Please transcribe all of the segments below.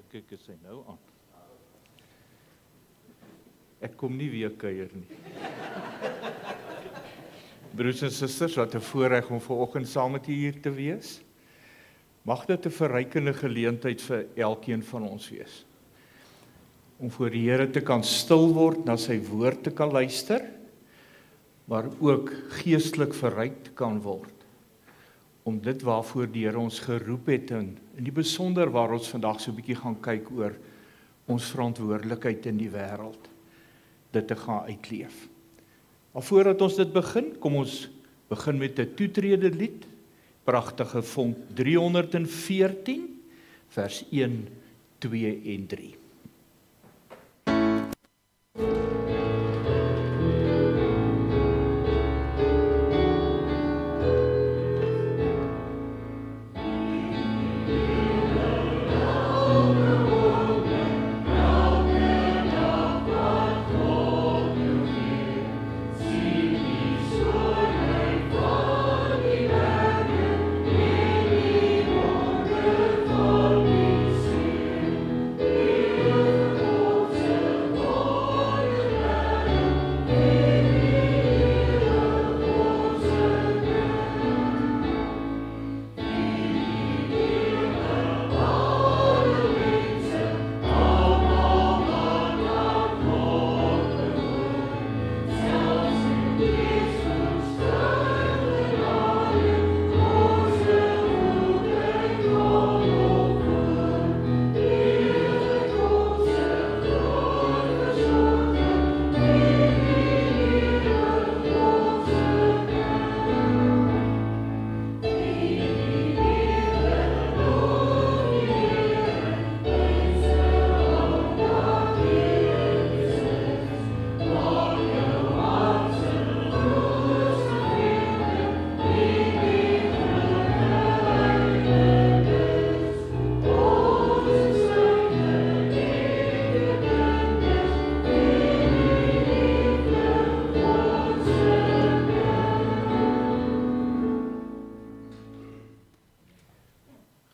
Kyk, is hy nou aan. Ek kom nie weer kuier nie. Broers en susters, wat 'n voorreg om vanoggend saam met u hier te wees. Mag dit 'n verrykende geleentheid vir elkeen van ons wees. Om voor die Here te kan stil word, na sy woord te kan luister, maar ook geestelik verryk te kan word. Om dit waarvoor die Here ons geroep het, en in die besonder waar ons vandag so 'n bietjie gaan kyk oor ons verantwoordelikheid in die wêreld, dit te gaan uitleef. Maar voordat ons dit begin, kom ons begin met 'n toetrede lied, pragtige vonk 314, vers 1, 2 en 3.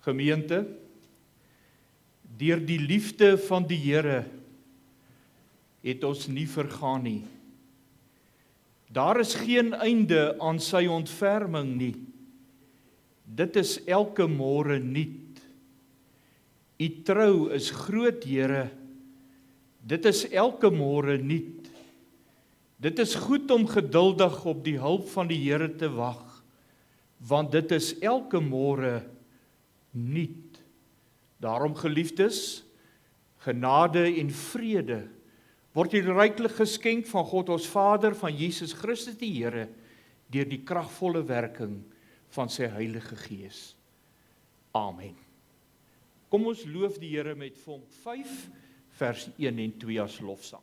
Gemeente, deur die liefde van die Here het ons nie vergaan nie. Daar is geen einde aan sy ontferming nie. Dit is elke môre nuut. U trou is groot, Here. Dit is elke môre nuut. Dit is goed om geduldig op die hulp van die Here te wag, want dit is elke môre nuut. Daarom, geliefdes, genade en vrede word hier ryklik geskenk van God ons Vader, van Jesus Christus die Here, deur die kragvolle werking van sy Heilige Gees. Amen. Kom ons loof die Here met vonk 5, vers 1 en 2 as lofsang.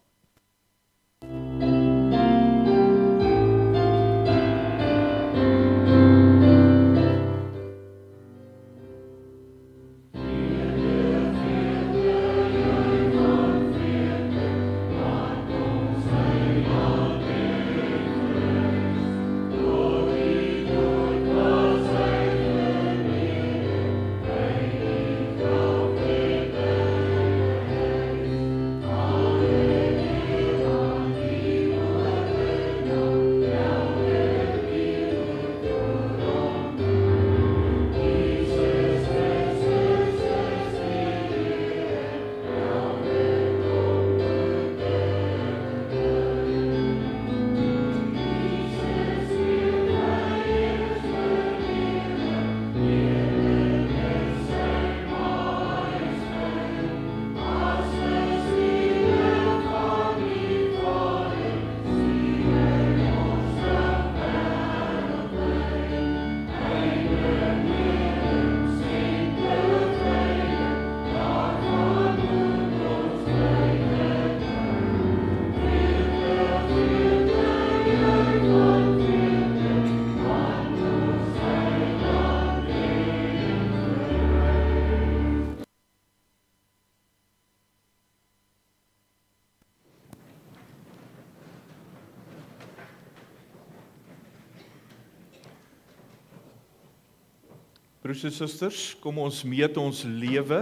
Broers en susters, kom ons meet ons lewe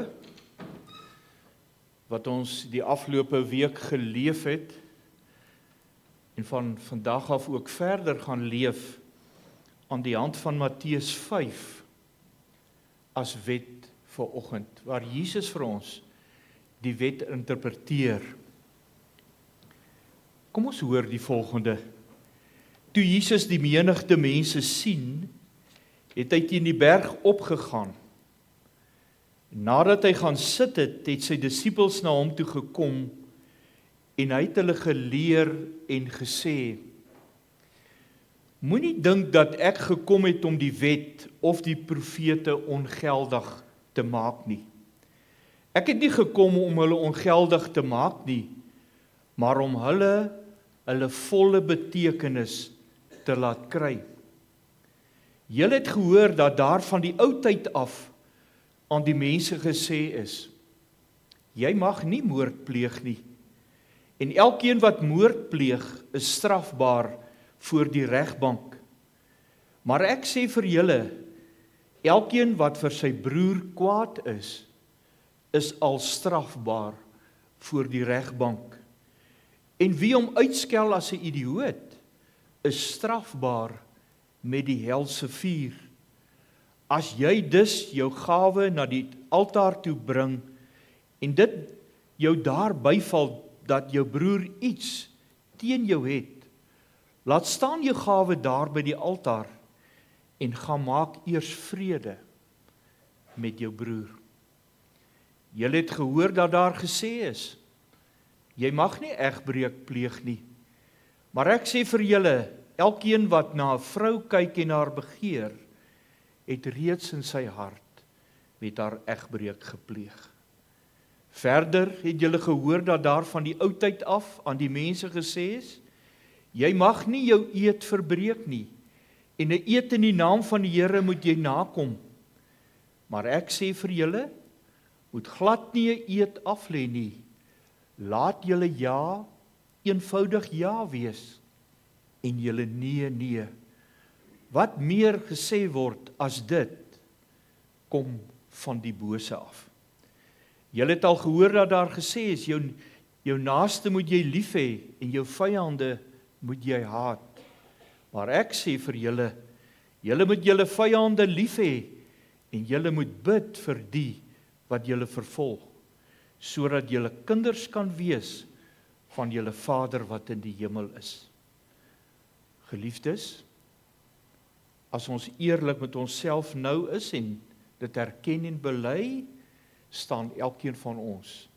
wat ons die afgelope week geleef het en van vandag af ook verder gaan leef aan die hand van Matteus 5 as wet vir oggend, waar Jesus vir ons die wet interpreteer. Kom ons hoor die volgende. Toe Jesus die menigte mense sien, het hy teen die berg opgegaan. Nadat hy gaan sit het, het sy disippels na hom toe gekom en hy het hulle geleer en gesê: Moenie dink dat ek gekom het om die wet of die profete ongeldig te maak nie. Ek het nie gekom om hulle ongeldig te maak nie, maar om hulle volle betekenis te laat kry. Julle het gehoor dat daar van die ou tyd af aan die mense gesê is: Jy mag nie moord pleeg nie. En elkeen wat moord pleeg, is strafbaar voor die regbank. Maar ek sê vir julle, elkeen wat vir sy broer kwaad is al strafbaar voor die regbank. En wie hom uitskel as 'n idioot, is strafbaar met die helse vuur. As jy dus jou gawe na die altaar toe bring en dit jou daar byval dat jou broer iets teen jou het, laat staan jou gawe daar by die altaar en gaan maak eers vrede met jou broer. Julle het gehoor dat daar gesê is: Jy mag nie egbreek pleeg nie. Maar ek sê vir julle, elkeen wat na 'n vrou kyk en haar begeer, het reeds in sy hart met haar egbreek gepleeg. Verder het julle gehoor dat daar van die ou tyd af aan die mense gesê is: Jy mag nie jou eed verbreek nie, en 'n eed in die naam van die Here moet jy nakom. Maar ek sê vir julle, moet glad nie 'n eed aflê nie. Laat julle ja eenvoudig ja wees en julle nee. Wat meer gesê word as dit, kom van die bose af. Julle het al gehoor dat daar gesê is: jou naaste moet jy lief hê en jou vyande moet jy haat. Maar ek sê vir julle, julle moet julle vyande lief hê en julle moet bid vir die wat julle vervolg, sodat julle kinders kan wees van julle Vader wat in die hemel is. Geliefdes, as ons eerlik met onsself nou is en dit erken en bely, staan elkeen van ons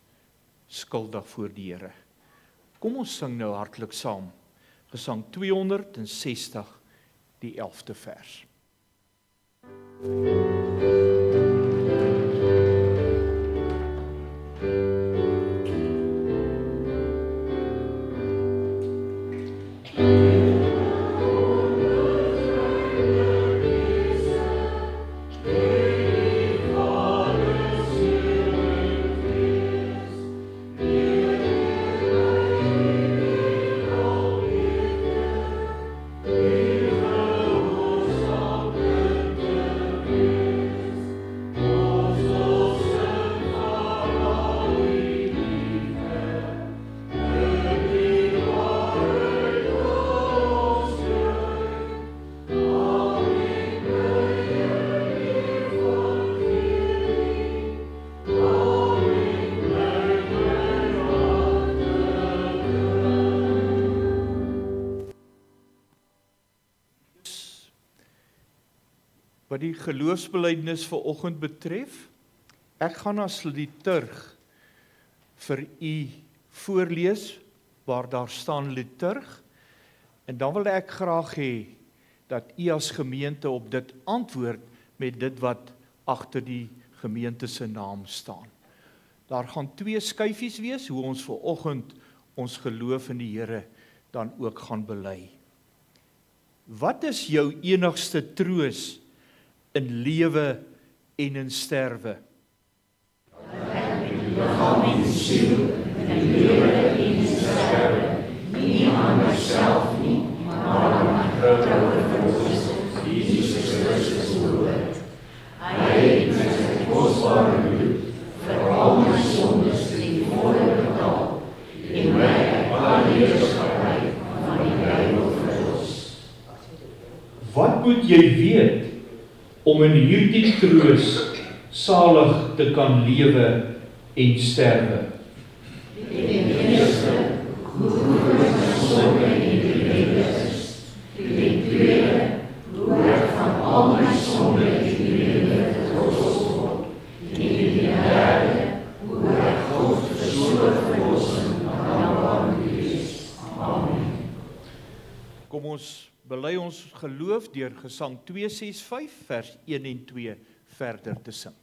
skuldig voor die Here. Kom ons sing nou hartlik saam. Gesang 260, die 11de vers. Wat die geloofsbelijdenis vir oggend betref, ek gaan as liturg vir u voorlees waar daar staan liturg, en dan wil ek graag hê dat u as gemeente op dit antwoord met dit wat agter die gemeente se naam staan. Daar gaan 2 skyfies wees hoe ons vir oggend ons geloof in die Here dan ook gaan bely. Wat is jou enigste troos in lewe en in sterwe? Liggaam en siel, in lewe en in sterwe, nie aan myself nie, maar aan my trouwe Verlosser, Jesus Christus behoort. Hy het met sy kosbare bloed vir al my sondes ten volle om in hierdie troos salig te kan lewe en sterwe. Kom ons bely ons geloof deur Gesang 265 vers 1 en 2 verder te sing.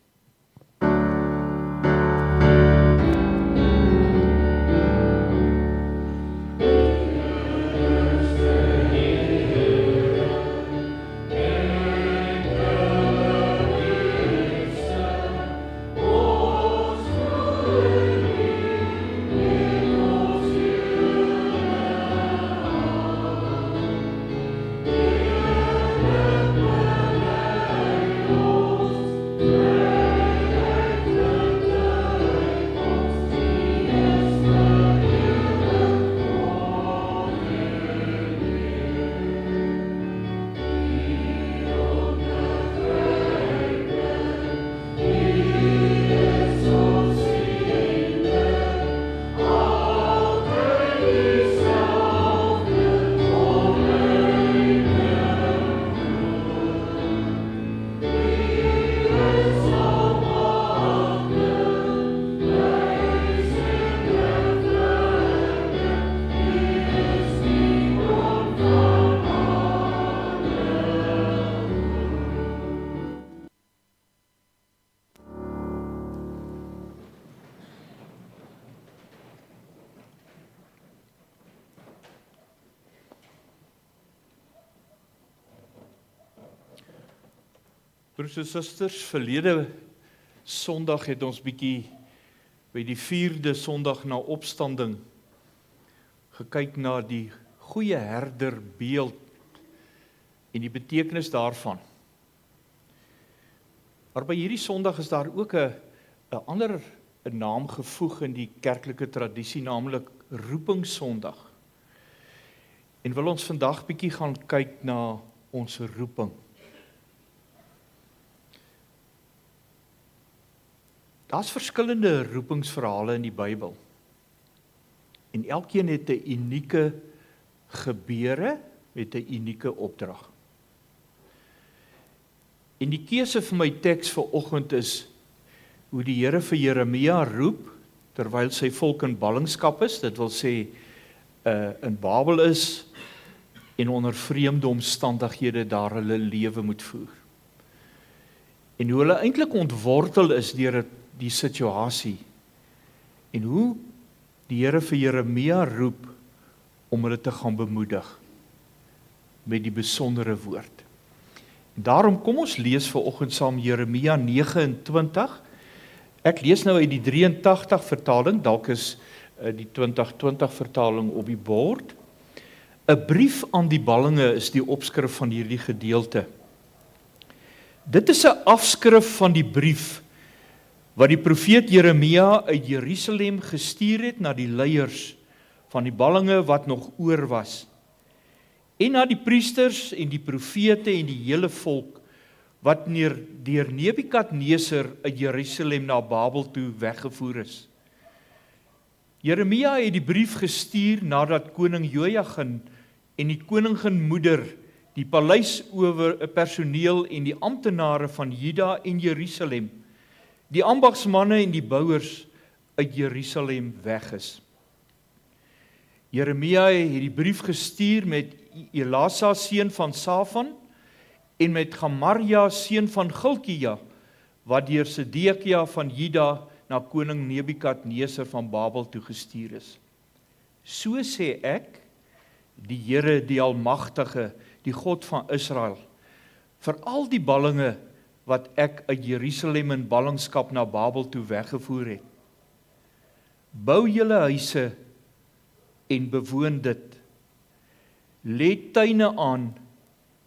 Broers en susters, verlede Sondag het ons bietjie by die 4de Sondag na opstanding gekyk na die goeie herder beeld en die betekenis daarvan. Maar by hierdie Sondag is daar ook 'n ander naam gevoeg in die kerklike tradisie, naamlik roepingssondag. En wil ons vandag bietjie gaan kyk na ons roeping. Daar's verskillende roepingsverhale in die Bybel. En elkeen het 'n unieke gebeure met 'n unieke opdrag. En die keuse vir my teks vir oggend is hoe die Here vir Jeremia roep terwyl sy volk in ballingskap is, dit wil sê in Babel is en onder vreemde omstandighede daar hulle lewe moet voer. En hoe hulle eintlik ontwortel is deur die situasie en hoe die Here vir Jeremia roep om hulle te gaan bemoedig met die besondere woord. En daarom kom ons lees vanoggend saam Jeremia 29. Ek lees nou uit die 83 vertaling, dalk is die 2020 vertaling op die bord. 'n Brief aan die ballinge is die opskrif van hierdie gedeelte. Dit is 'n afskrif van die brief wat die profeet Jeremia uit Jerusalem gestuur het na die leiers van die ballinge wat nog oor was, en na die priesters en die profete en die hele volk wat deur Nebukadneser uit Jerusalem na Babel toe weggevoer is. Jeremia het die brief gestuur nadat koning Jojagin en die koningin moeder, die paleisowerpersoneel en die amptenare van Juda en Jerusalem, die ambagsmanne en die bouers uit Jerusalem weg is. Jeremia het die brief gestuur met Elasa seun van Safan en met Gemaria seun van Gilkia, wat deur Sedekia van Juda na koning Nebukadneser van Babel toe gestuur is. So sê ek, die Here, die Almagtige, die God van Israel, vir al die ballinge wat ek uit Jerusalem in ballingskap na Babel toe weggevoer het. Bou julle huise en bewoon dit. Lê tuine aan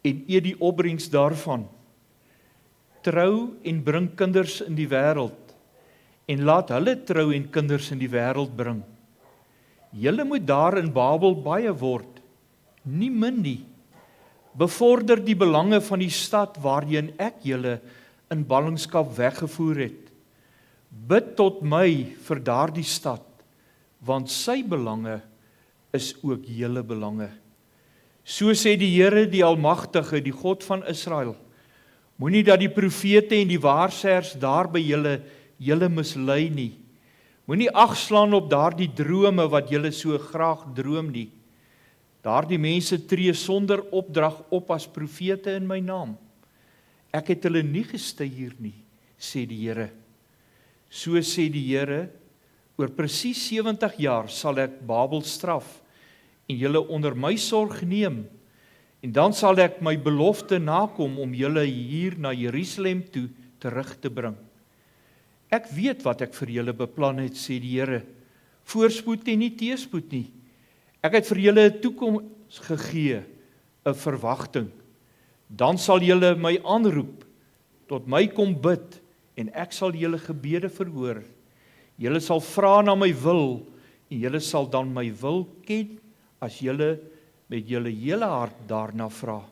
en eet die opbrengs daarvan. Trou en bring kinders in die wêreld en laat hulle trou en kinders in die wêreld bring. Julle moet daar in Babel baie word, nie min nie. Bevorder die belange van die stad waarheen ek julle in ballingskap weggevoer het. Bid tot my vir daardie stad, want sy belange is ook julle belange. So sê die Here, die Almagtige, die God van Israel, moenie dat die profete en die waarsêers daar by julle mislei nie. Moenie agslaan op daardie drome wat julle so graag droom nie. Daardie mense tree sonder opdrag op as profete in my naam. Ek het hulle nie gestuur nie, sê die Here. So sê die Here, oor presies 70 jaar sal ek Babel straf en julle onder my sorg neem. En dan sal ek my belofte nakom om julle hier na Jerusalem toe terug te bring. Ek weet wat ek vir julle beplan het, sê die Here. Voorspoed en nie teëspoed nie. Ek het vir julle 'n toekoms gegee, 'n verwagting. Dan sal julle my aanroep, tot my kom bid, en ek sal julle gebede verhoor. Julle sal vra na my wil, en julle sal dan my wil ken, as julle met julle hele hart daarna vra.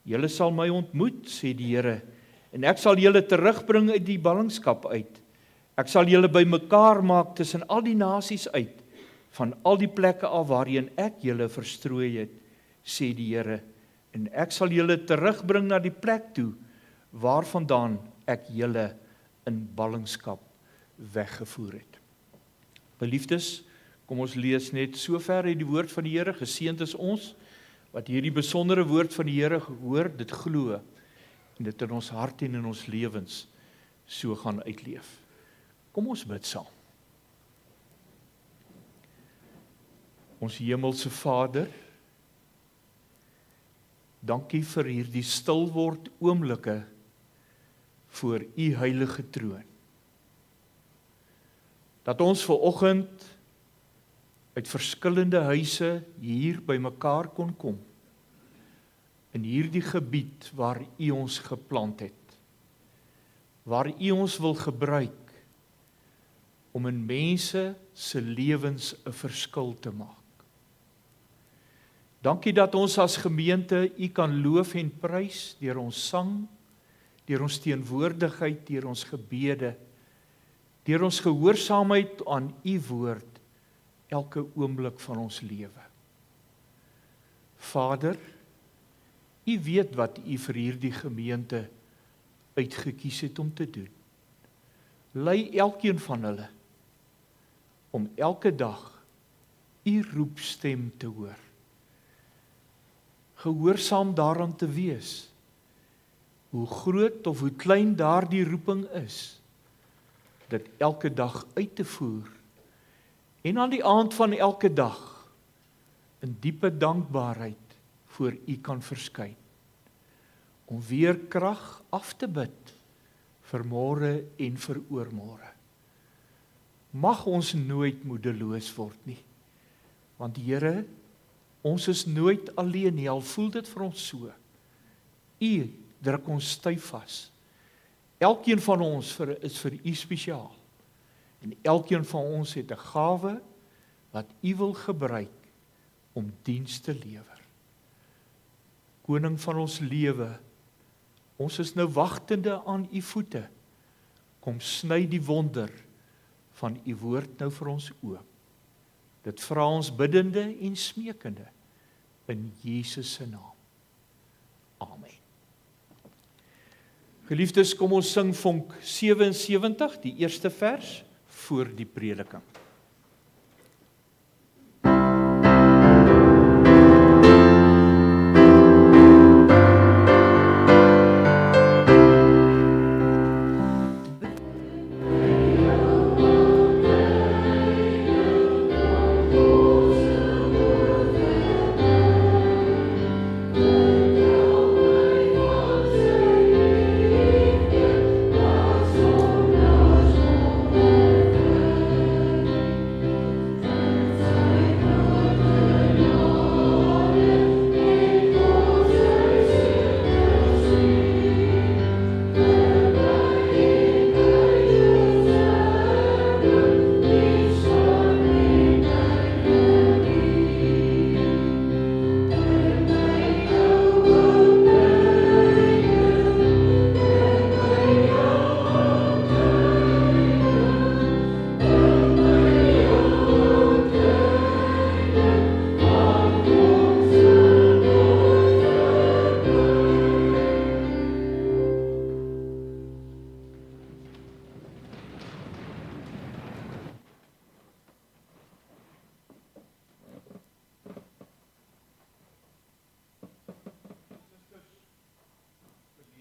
Julle sal my ontmoet, sê die Here, en ek sal julle terugbring uit die ballingskap uit. Ek sal julle bymekaar maak tussen al die nasies uit, van al die plekke af waarheen ek julle verstrooi het, sê die Here, en ek sal julle terugbring na die plek toe, waarvandaan ek julle in ballingskap weggevoer het. Geliefdes, kom ons lees net so ver uit die woord van die Here. Geseënd is ons wat hierdie besondere woord van die Here gehoor, dit glo en dit in ons hart en in ons lewens so gaan uitleef. Kom ons bid saam. Ons hemelse Vader, dankie vir hierdie stilword oomblikke voor u heilige troon. Dat ons vanoggend uit verskillende huise hier bymekaar kon kom, in hierdie gebied waar u ons geplant het, waar u ons wil gebruik, om in mense se lewens 'n verskil te maak. Dankie dat ons as gemeente u kan loof en prys deur ons sang, deur ons teenwoordigheid, deur ons gebede, deur ons gehoorsaamheid aan u woord, elke oomblik van ons lewe. Vader, u weet wat u vir hierdie gemeente uitgekies het om te doen. Lei elkeen van hulle om elke dag u roepstem te hoor. Gehoorsaam daaraan te wees, hoe groot of hoe klein daardie roeping is, dit elke dag uit te voer, en aan die aand van elke dag, in diepe dankbaarheid voor u kan verskyn, om weer krag af te bid, vir môre en vir oormôre. Mag ons nooit moedeloos word nie, want Here, ons is nooit alleen nie, al voel dit vir ons so. U druk ons styf vas. Elkeen van ons is vir u spesiaal. En elkeen van ons het 'n gawe wat u wil gebruik om diens te lewer. Koning van ons lewe, ons is nou wagtende aan u voete. Kom sny die wonder van u woord nou vir ons oop. Dit vra ons biddende en smeekende in Jesus se naam. Amen. Geliefdes, kom ons sing vonk 77, die eerste vers voor die prediking.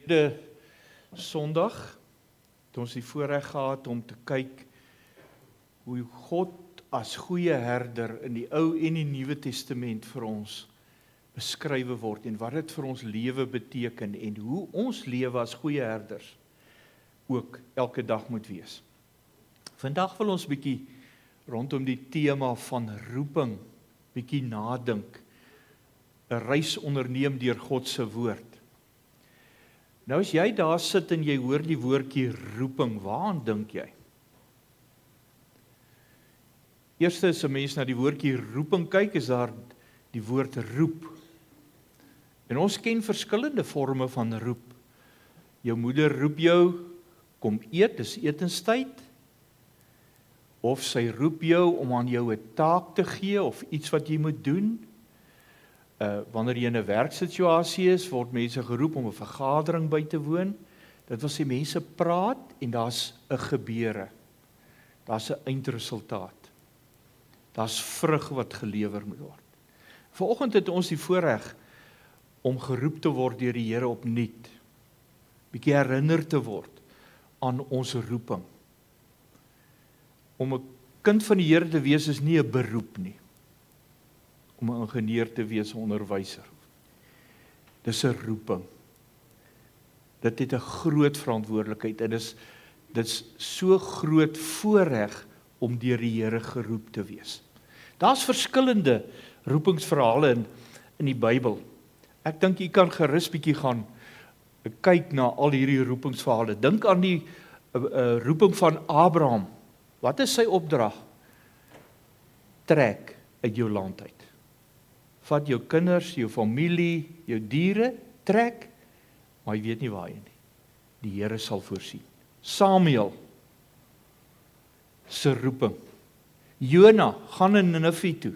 De Sondag het ons die voorreg gehad om te kyk hoe God as goeie herder in die Ou en die Nuwe Testament vir ons beskrywe word en wat dit vir ons lewe beteken en hoe ons lewe as goeie herders ook elke dag moet wees. Vandag wil ons bietjie rondom die tema van roeping bietjie nadink, 'n reis onderneem deur God se woord. Nou as jy daar sit en jy hoor die woordjie roeping, waaraan dink jy? Eerste as 'n mens na die woordjie roeping kyk, is daar die woord roep. En ons ken verskillende forme van roep. Jou moeder roep jou, kom eet, dis etenstyd. Of sy roep jou om aan jou 'n taak te gee, of iets wat jy moet doen. Wanneer jy in 'n werksituasie is, word mense geroep om 'n vergadering by te woon. Dit wil sê mense praat en daar's 'n gebeure. Daar's 'n eindresultaat. Daar's vrug wat gelewer moet word. Vanoggend het ons die voorreg om geroep te word deur die Here opnuut. Bietjie herinner te word aan ons roeping. Om 'n kind van die Here te wees is nie 'n beroep nie. Om 'n ingenieur te wees, 'n onderwyser. Dis 'n roeping. Dit het 'n groot verantwoordelikheid en dit's so groot voorreg om deur die Here geroep te wees. Daar's verskillende roepingsverhale in die Bybel. Ek dink jy kan gerus bietjie gaan kyk na al hierdie roepingsverhale. Dink aan die roeping van Abraham. Wat is sy opdrag? Trek uit jou land uit. Vat jou kinders, jou familie, jou diere, trek, maar jy weet nie waarheen nie. Die Here sal voorsien. Samuel se roeping. Jona gaan in Ninive toe.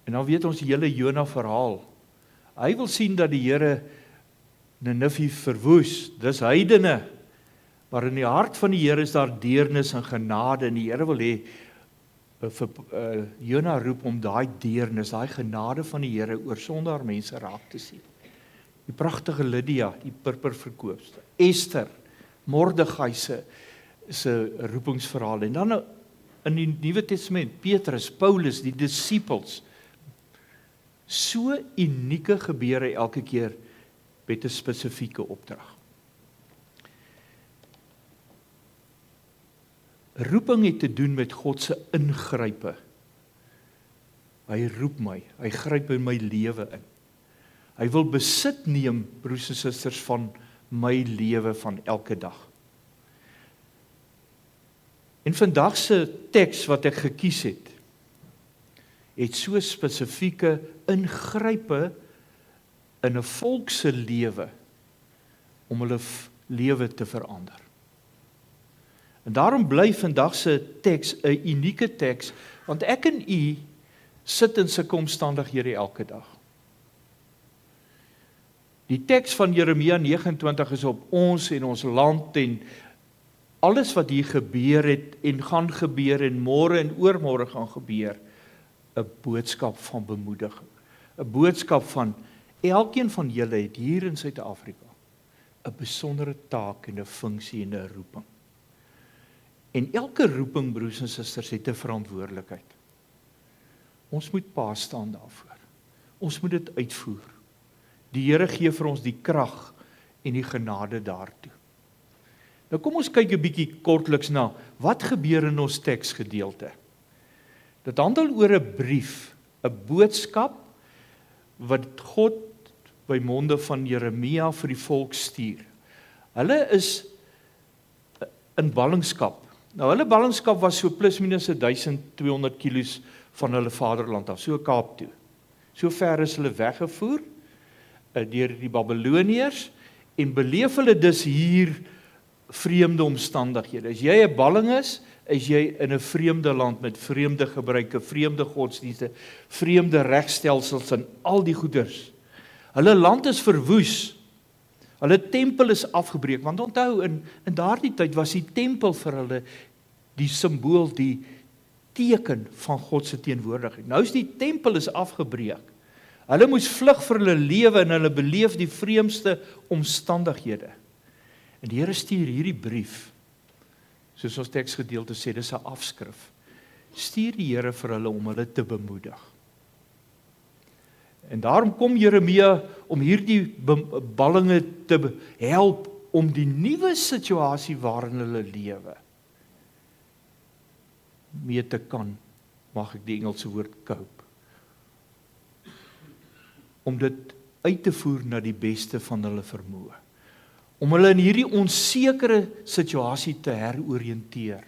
En dan weet ons die hele Jona verhaal. Hy wil sien dat die Here Ninive verwoes. Dis heidene. Maar in die hart van die Here is daar deernis en genade en die Here wil hê vir Jona roep om daai deernis, daai genade van die Here oor sondaar mense raak te sien. Die pragtige Lydia, die purperverkoopster, Esther, Mordegai se roepingsverhaal. En dan in die Nuwe Testament, Petrus, Paulus, die disippels. So unieke gebeure elke keer met 'n spesifieke opdrag. Roeping het te doen met God se ingrype. Hy roep my, hy gryp in my lewe in. Hy wil besit neem, broers en susters, van my lewe van elke dag. En vandag se teks wat ek gekies het so spesifieke ingrype in 'n volk se lewe om hulle lewe te verander. En daarom bly vandag se teks 'n unieke teks, want ek en u sit in sulke omstandighede elke dag. Die teks van Jeremia 29 is op ons en ons land en alles wat hier gebeur het en gaan gebeur en môre en oormôre gaan gebeur, 'n boodskap van bemoediging. 'n Boodskap van elkeen van julle het hier in Suid-Afrika 'n besondere taak en 'n funksie en 'n roeping. En elke roeping, broers en susters, het 'n verantwoordelikheid. Ons moet pa staan daarvoor. Ons moet dit uitvoer. Die Here gee vir ons die krag en die genade daartoe. Nou kom ons kyk 'n bietjie kortliks na wat gebeur in ons teksgedeelte. Dit handel oor 'n brief, 'n boodskap wat God by monde van Jeremia vir die volk stuur. Hulle is in ballingskap. Nou hulle ballingskap was so plus minus 1200 kilos van hulle vaderland af, so Kaap toe. So ver is hulle weggevoer deur die Babiloniërs en beleef hulle dus hier vreemde omstandighede. As jy 'n balling is jy in 'n vreemde land met vreemde gebruike, vreemde godsdienste, vreemde regstelsels en al die goeders. Hulle land is verwoes. Hulle tempel is afgebreek, want onthou, in daardie tyd was die tempel vir hulle die simbool, die teken van God se teenwoordigheid. Nou is die tempel is afgebreek. Hulle moes vlug vir hulle lewe en hulle beleef die vreemdste omstandighede. En die Here stuur hierdie brief, soos ons teksgedeelte sê, dis 'n afskrif. Stuur die Here vir hulle om hulle te bemoedig. En daarom kom Jeremia om hierdie ballinge te help om die nuwe situasie waarin hulle lewe mee te kan, mag ek die Engelse woord cope, om dit uit te voer na die beste van hulle vermoë, om hulle in hierdie onsekere situasie te heroriënteer,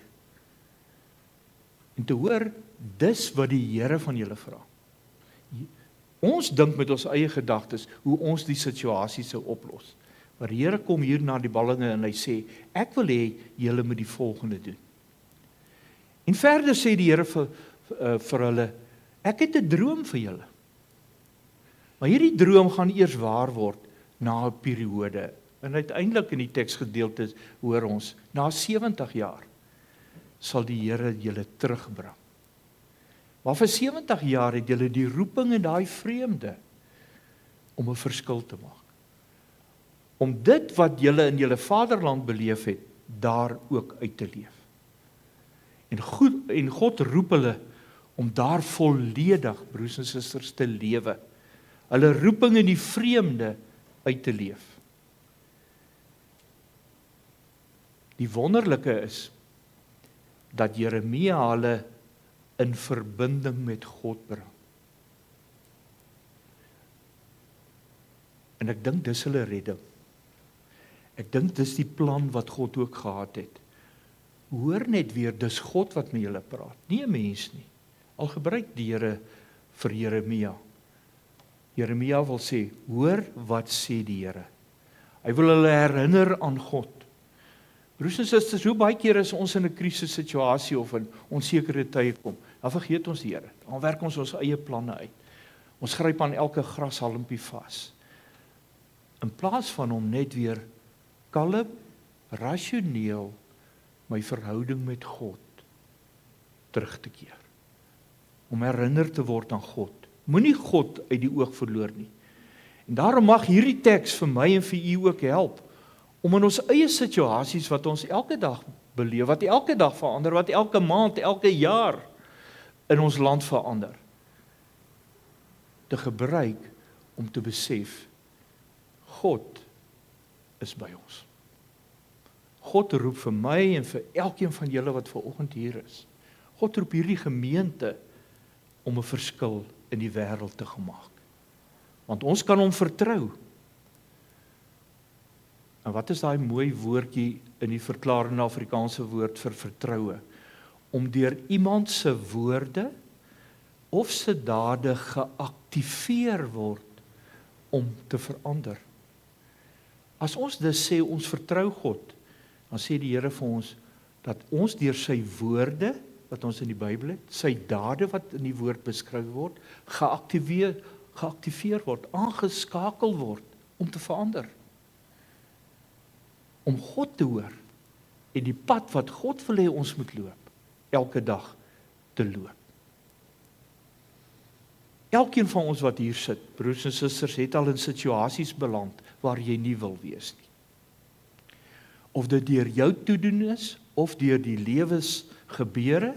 en te hoor, dis wat die Here van julle vra. Ons dink met ons eie gedagtes, hoe ons die situasie sou oplos, maar die Here kom hier na die ballinge en hy sê, ek wil hê julle moet die volgende doen. En verder sê die Here vir hulle, ek het 'n droom vir julle. Maar hierdie droom gaan eers waar word na 'n periode. En uiteindelik in die teksgedeelte hoor ons, na 70 jaar sal die Here julle terugbring. Maar vir 70 jaar het julle die roeping in daai vreemde om 'n verskil te maak. Om dit wat julle in julle vaderland beleef het, daar ook uit te leef. En God roep hulle om daar volledig, broers en susters, te lewe. Hulle roeping in die vreemde uit te leef. Die wonderlike is dat Jeremia hulle in verbinding met God bring. En ek dink dis hulle redding. Ek dink dis die plan wat God ook gehad het. Hoor net weer, dis God wat met julle praat, nie 'n mens nie. Al gebruik die Here vir Jeremia. Jeremia wil sê, hoor wat sê die Here. Hy wil hulle herinner aan God. Broers en susters, hoe baie keer as ons in 'n krisissituasie of in onsekere tye kom, dan vergeet ons die Here. Dan werk ons eie planne uit. Ons gryp aan elke grashalmpie vas. In plaas van om net weer kalm, rasioneel my verhouding met God terug te keer. Om herinner te word aan God. Moenie God uit die oog verloor nie. En daarom mag hierdie teks vir my en vir u ook help om in ons eie situasies wat ons elke dag beleef, wat elke dag verander, wat elke maand, elke jaar in ons land verander, te gebruik om te besef, God is by ons. God roep vir my en vir elkeen van julle wat vanoggend hier is. God roep hierdie gemeente om 'n verskil in die wêreld te maak. Want ons kan hom vertrou. En wat is daai mooi woordjie in die verklarende Afrikaanse woord vir vertroue? Om deur iemand se woorde of se dade geaktiveer word om te verander. As ons dus sê ons vertrou God, dan sê die Here vir ons dat ons deur sy woorde wat ons in die Bybel het, sy dade wat in die woord beskryf word, geaktiveer word, aangeskakel word om te verander. Om God te hoor en die pad wat God wil hê ons moet loop, elke dag te loop. Elkeen van ons wat hier sit, broers en susters, het al in situasies beland waar jy nie wil wees nie. Of dit deur jou toedoen is, of deur die lewensgebeure,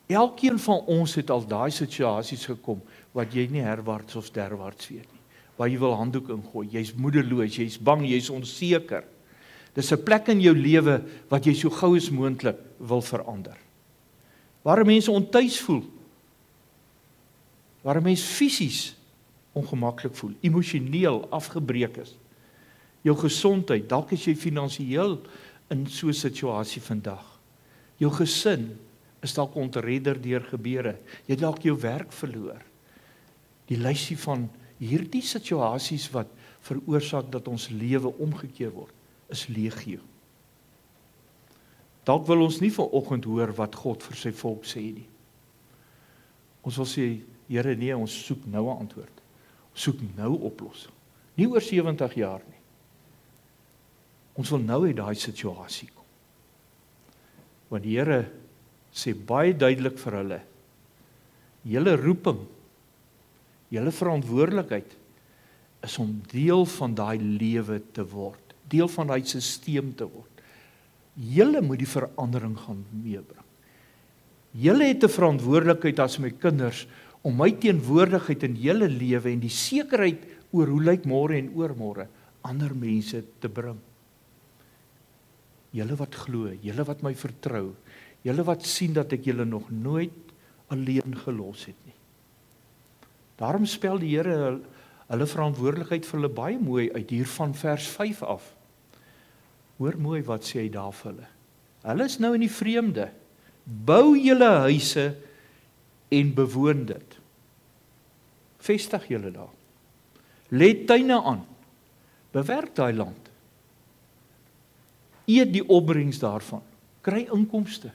elkeen van ons het al daai situasies gekom, wat jy nie herwaarts of derwaarts weet nie, waar jy wil handdoek ingooi, jy's moedeloos, jy's bang, jy's onseker. Dis 'n plek in jou lewe wat jy so gou as moontlik wil verander. Waar mense ontuis voel, waar mense fisies ongemaklik voel, emosioneel afgebreek is, jou gesondheid, dalk is jy finansiëel in so 'n situasie vandag. Jou gesin is dalk ontredder deur gebeure. Jy het dalk jou werk verloor. Die lysie van hierdie situasies wat veroorsaak dat ons lewe omgekeer word, is legio. Dalk wil ons nie vanoggend hoor wat God vir sy volk sê nie. Ons wil sê, Here, nee, ons soek nou 'n antwoord. Ons soek nou oplossing. Nie oor 70 jaar nie. Ons wil nou uit daai situasie kom. Want die Here sê baie duidelik vir hulle, julle roeping, Julle verantwoordelikheid is om deel van daai lewe te word, deel van daai stelsel te word. Julle moet die verandering gaan meebring. Julle het 'n verantwoordelikheid as my kinders om my teenwoordigheid in julle lewe en die sekerheid oor hoe lyk môre en oormôre ander mense te bring. Julle wat glo, julle wat my vertrou, julle wat sien dat ek julle nog nooit alleen gelos het nie. Daarom spel die Here hulle verantwoordelikheid vir hulle baie mooi uit hier van vers 5 af. Hoor mooi wat sê hy daar vir hulle. Hulle is nou in die vreemde. Bou julle huise en bewoon dit. Vestig julle daar. Lê tuine aan. Bewerk daai land. Eet die opbrengs daarvan. Kry inkomste.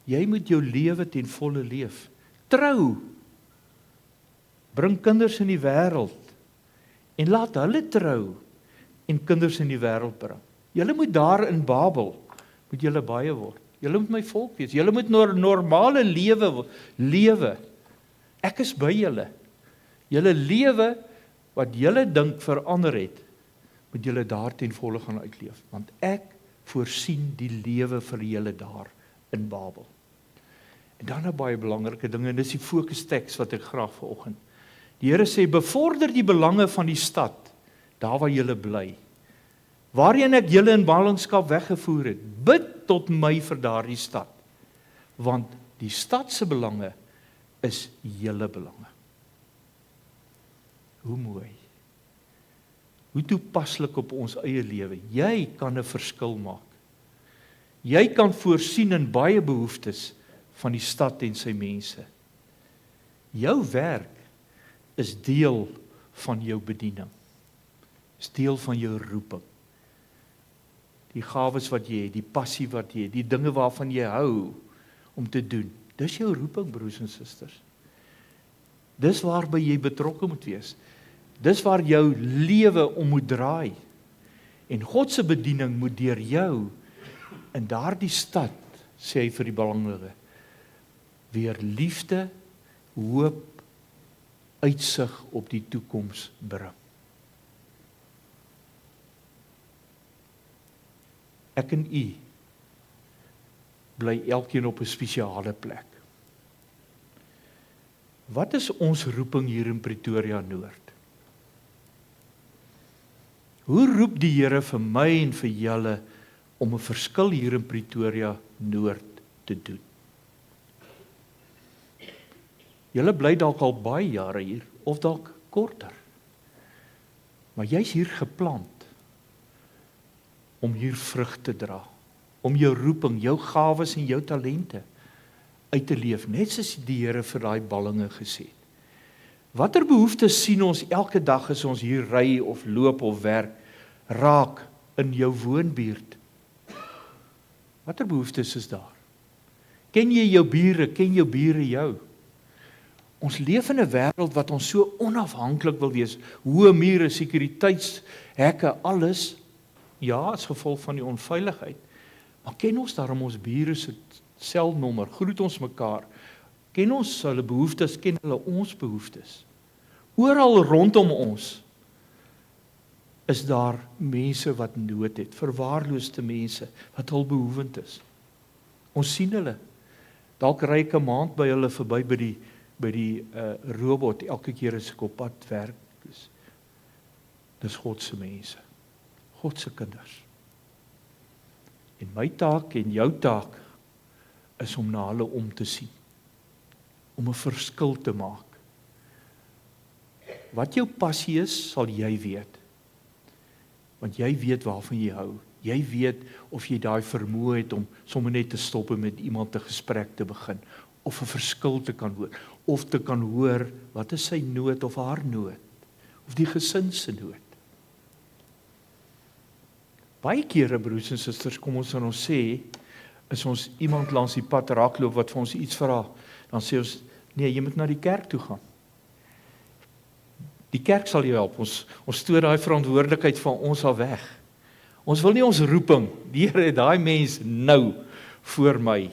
Jy moet jou lewe ten volle leef. Trou. Bring kinders in die wêreld en laat hulle trou en kinders in die wêreld bring. Julle moet daar in Babel moet julle baie word. Julle moet my volk wees. Julle moet normale lewe. Ek is by julle. Julle lewe wat julle dink verander het, moet julle daar ten volle gaan uitleef, want ek voorsien die lewe vir julle daar in Babel. En dan 'n baie belangrike ding, en dis die fokusteks wat ek graag vanoggend. Die Here sê, bevorder die belange van die stad, daar waar julle bly, waarheen ek julle in ballingskap weggevoer het. Bid tot my vir daardie stad, want die stad se belange is julle belange. Hoe mooi. Hoe toepaslik op ons eie lewe. Jy kan 'n verskil maak. Jy kan voorsien in baie behoeftes van die stad en sy mense. Jou werk is deel van jou bediening. Is deel van jou roeping. Die gawes wat jy het, die passie wat jy het, die dinge waarvan jy hou om te doen. Dis jou roeping, broers en susters. Dis waarby jy betrokke moet wees. Dis waar jou lewe om moet draai. En God se bediening moet deur jou in daardie stad, sê hy vir die belangrike, weer liefde, hoop, uitsig op die toekoms bring. Ek en u bly elkeen op 'n spesiale plek. Wat is ons roeping hier in Pretoria Noord? Hoe roep die Here vir my en vir julle om 'n verskil hier in Pretoria Noord te doen? Julle bly dalk al baie jare hier, of dalk korter. Maar jy's hier geplant om hier vrug te dra, om jou roeping, jou gawes en jou talente uit te leef, net soos die Here vir daai ballinge gesê het. Watter behoeftes sien ons elke dag as ons hier ry of loop of werk, raak in jou woonbuurt? Watter behoeftes is daar? Ken jy jou bure, ken jou bure jou? Ons leef in 'n wêreld wat ons so onafhanklik wil wees, hoë mure, sekuriteitshekke, alles, ja, as gevolg van die onveiligheid. Maar ken ons daarom ons bure se selnommer, groet ons mekaar, ken ons hulle behoeftes, ken hulle ons behoeftes. Oral rondom ons is daar mense wat nood het, verwaarloosde mense wat hulpbehoevend is. Ons sien hulle. Dalk ry ek 'n maand by hulle verby by die robot elke keer as ek op pad werk. Dis God se mense. God se kinders. En my taak en jou taak is om na hulle om te sien. Om 'n verskil te maak. Wat jou passie is, sal jy weet. Want jy weet waarvan jy hou. Jy weet of jy daai vermoë het om sommer net te stop en met iemand 'n gesprek te begin. Of 'n verskil te kan hoor. Of te kan hoor, wat is sy nood of haar nood. Of die gesin se nood. Baie kere, broers en susters, kom ons en ons sê, is ons iemand langs die pad raakloop wat vir ons iets vra, dan sê ons, nee, jy moet na die kerk toe gaan. Die kerk sal jou help, ons stoot daai verantwoordelikheid van ons al weg. Ons wil nie ons roeping, die Here het daai mens nou voor my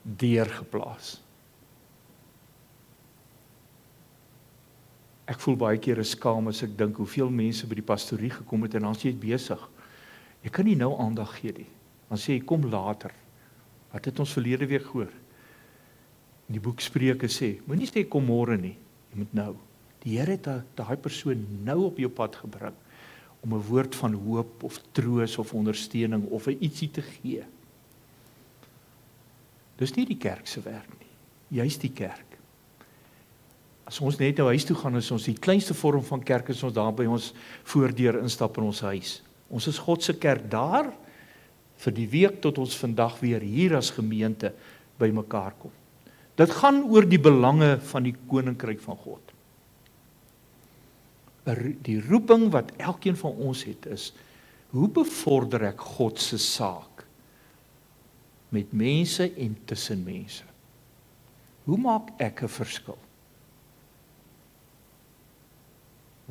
deurgeplaas. Ek voel baie keer skaam as ek dink hoeveel mense by die pastorie gekom het en dan is jy besig. Jy kan nie nou aandag gee nie. Dan sê jy, kom later. Wat het ons verlede week gehoor? In die boek Spreuke sê, moenie sê kom môre nie, jy moet nou. Die Here het daai persoon nou op jou pad gebring om 'n woord van hoop of troos of ondersteuning of ietsie te gee. Dis nie die kerk se werk nie, juis die kerk. As ons net na huis toe gaan, is ons die kleinste vorm van kerk, is ons daar by ons voordeur instap in ons huis. Ons is God se kerk daar vir die week tot ons vandag weer hier as gemeente by mekaar kom. Dit gaan oor die belange van die koninkryk van God. Die roeping wat elkeen van ons het is, hoe bevorder ek God se saak met mense en tussen mense? Hoe maak ek 'n verskil?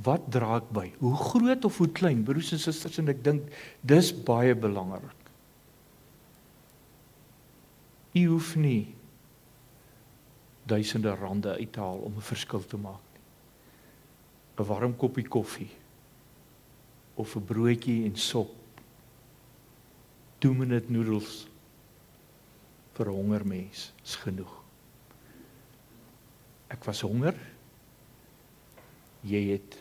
Wat dra ek by? Hoe groot of hoe klein? Broers en susters, en ek dink dis baie belangrik. U hoef nie duisende rande uit te haal om 'n verskil te maak nie. 'n Warm koppie koffie of 'n broodjie en sop. 2-minute noedels vir 'n honger mens is genoeg. Ek was honger. Jy het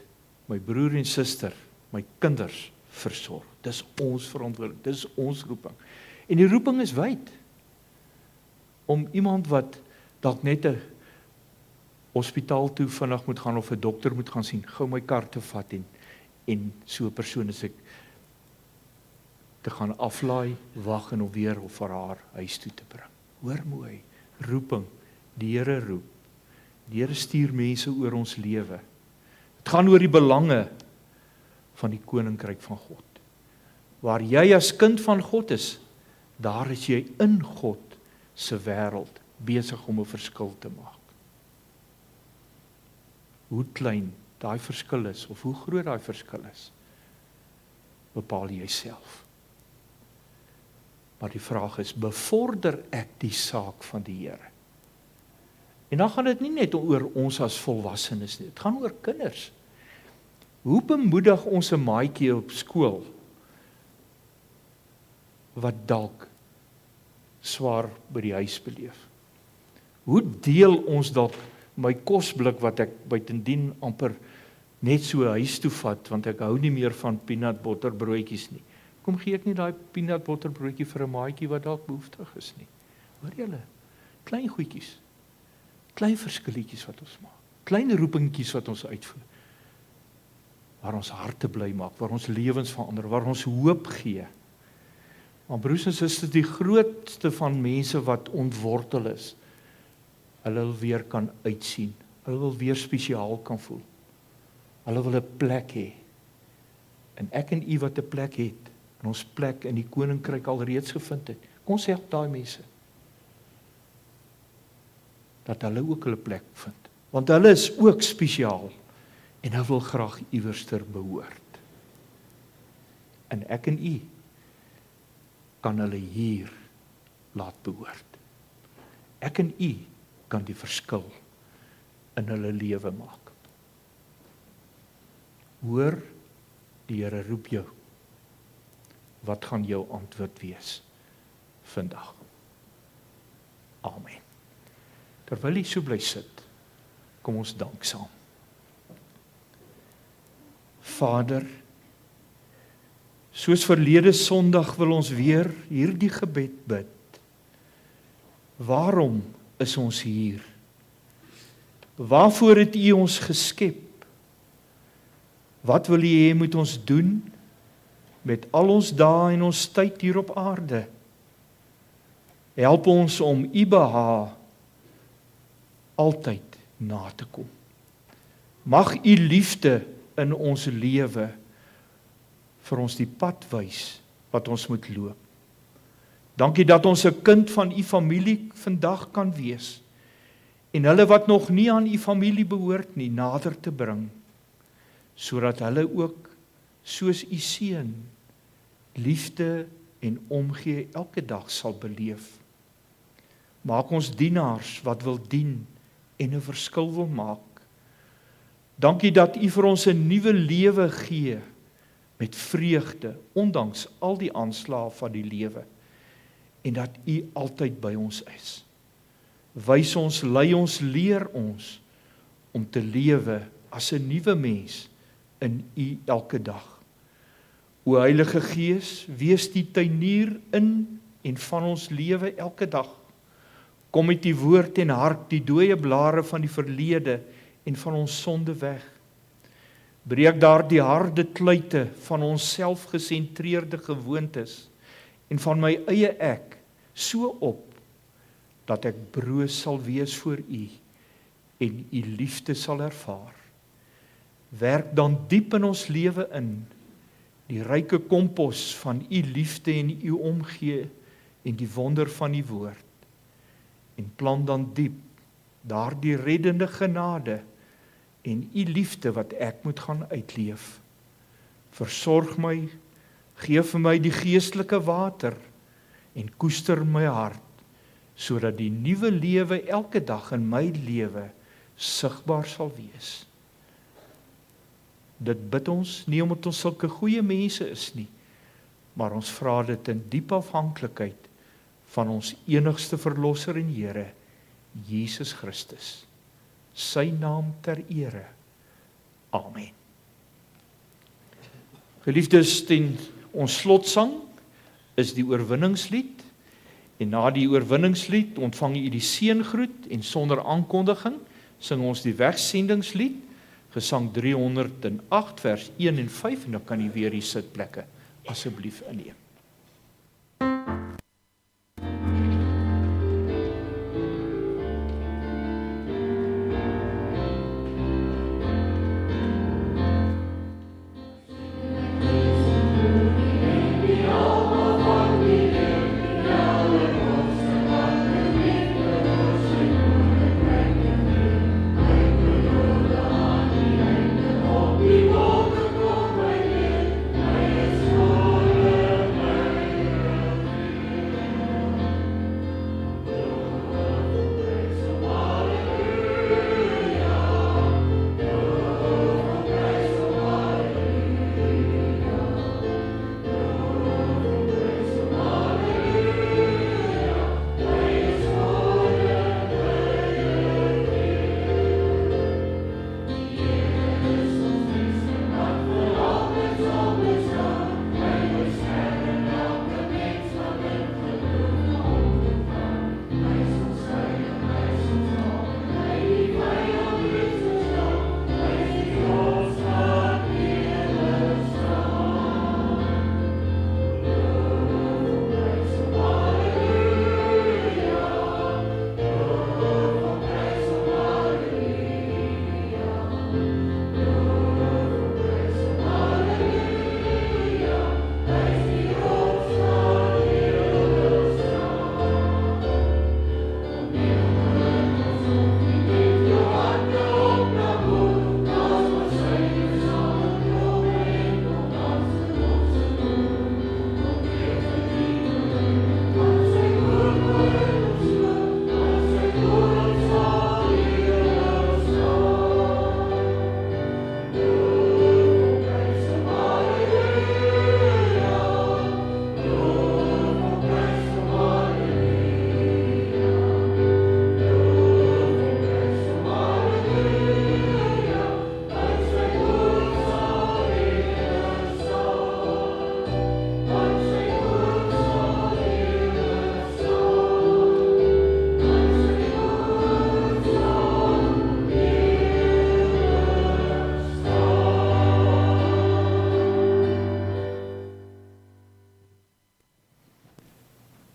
my broer en suster, my kinders versorg. Dis ons verantwoordelikheid, dis ons roeping. En die roeping is wyd. Om iemand wat dalk net 'n hospitaal toe vinnig moet gaan of 'n dokter moet gaan sien, gou my kar te vat en so 'n persoon as ek te gaan aflaai, wag en hom weer of vir haar huis toe te bring. Hoor mooi, roeping, die Here roep. Die Here stuur mense oor ons lewe. Dit gaan oor die belange van die koninkryk van God. Waar jy as kind van God is, daar is jy in God se wêreld besig om 'n verskil te maak. Hoe klein daai verskil is of hoe groot daai verskil is, bepaal jy self. Maar die vraag is, bevorder ek die saak van die Here? En dan gaan dit nie net oor ons as volwassenes nie, dit gaan oor kinders. Hoe bemoedig ons 'n maatjie op skool wat dalk swaar by die huis beleef? Hoe deel ons dalk my kosblik wat ek buitendien amper net so huis toe vat, want ek hou nie meer van peanut butter broodjies nie. Kom gee ek nie daai peanut butter broodjie vir 'n maatjie wat dalk behoeftig is nie. Hoor julle? Klein goedjies. Klein verskilletjies wat ons maak. Klein roepingkies wat ons uitvoer. Waar ons harte bly maak, waar ons lewens verander, waar ons hoop gee. Maar broers en susters, die grootste van mense wat ontwortel is, hulle wil weer kan uitsien. Hulle wil weer spesiaal kan voel. Hulle wil 'n plek hê. En ek en u wat 'n plek het, en ons plek in die koninkryk alreeds gevind het. Kom ons help daai mense. Dat hulle ook hulle plek vind. Want hulle is ook spesiaal. En hulle wil graag iewerster behoort. En ek en u kan hulle hier laat behoort. Ek en u kan die verskil in hulle lewe maak. Hoor, die Here roep jou. Wat gaan jou antwoord wees vandag? Amen. Terwyl jy so bly sit, kom ons dank saam. Vader, soos verlede Sondag wil ons weer hierdie gebed bid. Waarom is ons hier? Waarvoor het U ons geskep? Wat wil U hê moet ons doen met al ons dae en ons tyd hier op aarde? Help ons om U behaag altyd na te kom. Mag U liefde in ons lewe vir ons die pad wys wat ons moet loop. Dankie dat ons 'n kind van U familie vandag kan wees en hulle wat nog nie aan U familie behoort nie nader te bring, sodat hulle ook soos U seun liefde en omgee elke dag sal beleef. Maak ons dienaars wat wil dien en 'n verskil wil maak. Dankie dat U vir ons 'n nuwe lewe gee, met vreugde, ondanks al die aanslae van die lewe, en dat U altyd by ons is. Wys ons, lei ons, leer ons, om te lewe as 'n nuwe mens in U elke dag. O Heilige Gees, wees die tuinier in en van ons lewe elke dag. Kom met die woord en hart, die dooie blare van die verlede en van ons sonde weg. Breek daar die harde kluite van ons selfgesentreerde gewoontes en van my eie ek so op, dat ek broos sal wees voor U en U liefde sal ervaar. Werk dan diep in ons lewe in, die ryke kompos van U liefde en U omgee en die wonder van U woord. En plant dan diep daardie reddende genade en U liefde wat ek moet gaan uitleef. Versorg my, gee vir my die geestelike water en koester my hart, sodat die nuwe lewe elke dag in my lewe sigbaar sal wees. Dit bid ons, nie omdat ons sulke goeie mense is nie, maar ons vra dit in diep afhanklikheid van ons enigste verlosser en Here, Jesus Christus. Sy naam ter ere. Amen. Geliefdes, ons slotsang is die oorwinningslied, en na die oorwinningslied ontvang u die seëngroet en sonder aankondiging sing ons die wegsendingslied, Gesang 308 vers 1 en 5, en dan kan u weer die sitplekke asseblief inneem.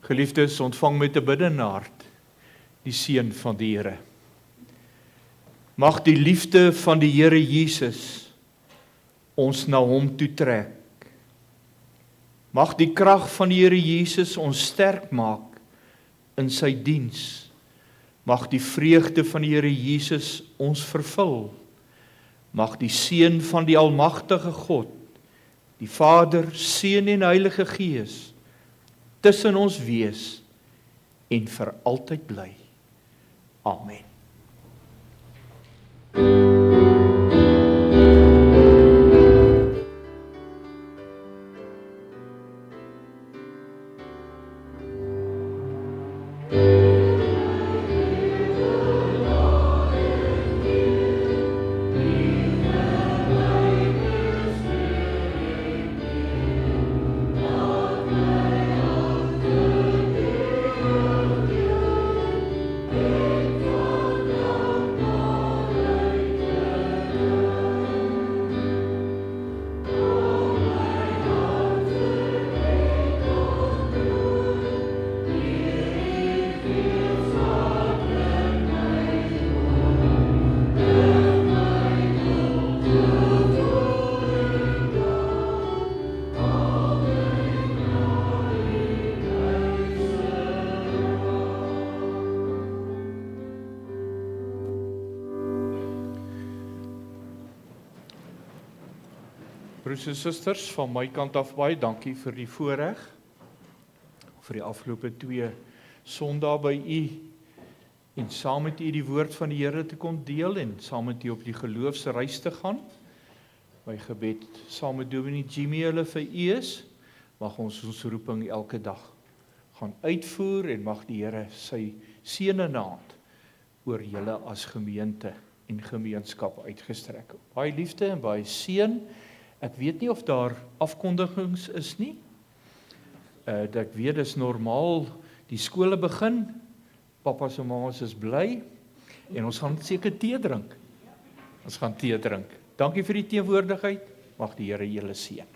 Geliefdes, ontvang met 'n biddende hart die seën van die Here. Mag die liefde van die Here Jesus ons na hom toe trek. Mag die krag van die Here Jesus ons sterk maak in sy diens. Mag die vreugde van die Here Jesus ons vervul. Mag die seën van die almagtige God, die Vader, Seun en Heilige Gees tussen ons wees en vir altyd bly. Amen. Broers en susters, van my kant af baie dankie vir die voorreg, vir die afgelope 2 Sondae by u, en saam met u die woord van die Here te kon deel, en saam met u op die geloofsreis te gaan. My gebed saam met Dominee Jimmy hulle vir u is, mag ons roeping elke dag gaan uitvoer, en mag die Here sy seënende hand oor julle as gemeente en gemeenskap uitgestrek. Baie liefde en baie seën. Ek weet nie of daar afkondigings is nie. Ek weet dis normaal, die skole begin, papas en mamas is bly, en ons gaan seker tee drink. Ons gaan tee drink. Dankie vir die teenwoordigheid, mag die Here julle seën.